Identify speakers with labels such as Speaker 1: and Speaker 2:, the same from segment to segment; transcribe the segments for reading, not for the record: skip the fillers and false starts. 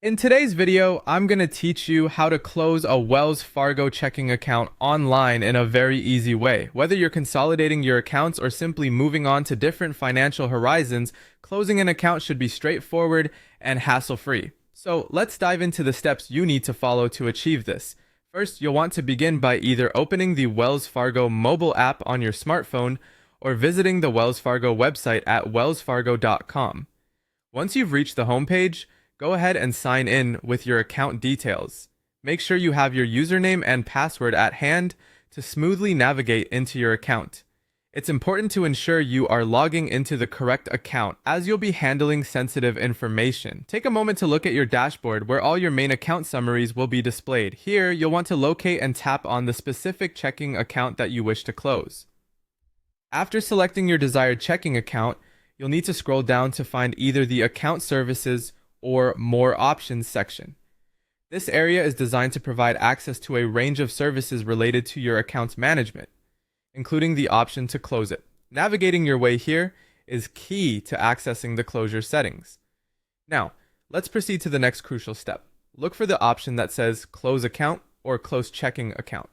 Speaker 1: In today's video, I'm going to teach you how to close a Wells Fargo checking account online in a very easy way. Whether you're consolidating your accounts or simply moving on to different financial horizons, closing an account should be straightforward and hassle-free. So let's dive into the steps you need to follow to achieve this. First, you'll want to begin by either opening the Wells Fargo mobile app on your smartphone or visiting the Wells Fargo website at wellsfargo.com. Once you've reached the homepage, go ahead and sign in with your account details. Make sure you have your username and password at hand to smoothly navigate into your account. It's important to ensure you are logging into the correct account as you'll be handling sensitive information. Take a moment to look at your dashboard where all your main account summaries will be displayed. Here, you'll want to locate and tap on the specific checking account that you wish to close. After selecting your desired checking account, you'll need to scroll down to find either the Account Services or More Options section. This area is designed to provide access to a range of services related to your account's management, including the option to close it. Navigating your way here is key to accessing the closure settings. Now, let's proceed to the next crucial step. Look for the option that says Close Account or Close Checking Account.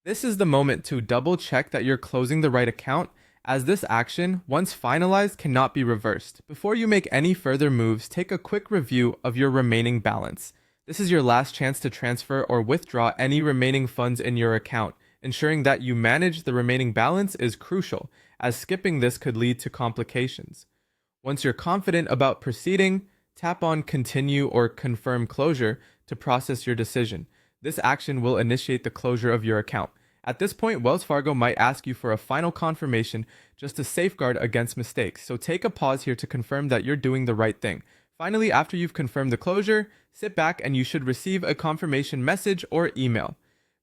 Speaker 1: This is the moment to double check that you're closing the right account, as this action, once finalized, cannot be reversed. Before you make any further moves, take a quick review of your remaining balance. This is your last chance to transfer or withdraw any remaining funds in your account. Ensuring that you manage the remaining balance is crucial, as skipping this could lead to complications. Once you're confident about proceeding, tap on Continue or Confirm Closure to process your decision. This action will initiate the closure of your account. At this point, Wells Fargo might ask you for a final confirmation just to safeguard against mistakes, so take a pause here to confirm that you're doing the right thing. Finally, after you've confirmed the closure, sit back and you should receive a confirmation message or email.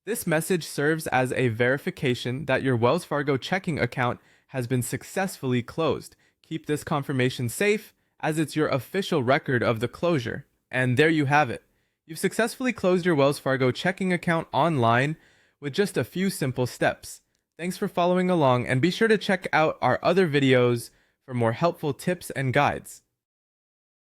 Speaker 1: This message serves as a verification that your Wells Fargo checking account has been successfully closed. Keep this confirmation safe, as it's your official record of the closure. And there you have it. You've successfully closed your Wells Fargo checking account online with just a few simple steps. Thanks for following along, and be sure to check out our other videos for more helpful tips and guides.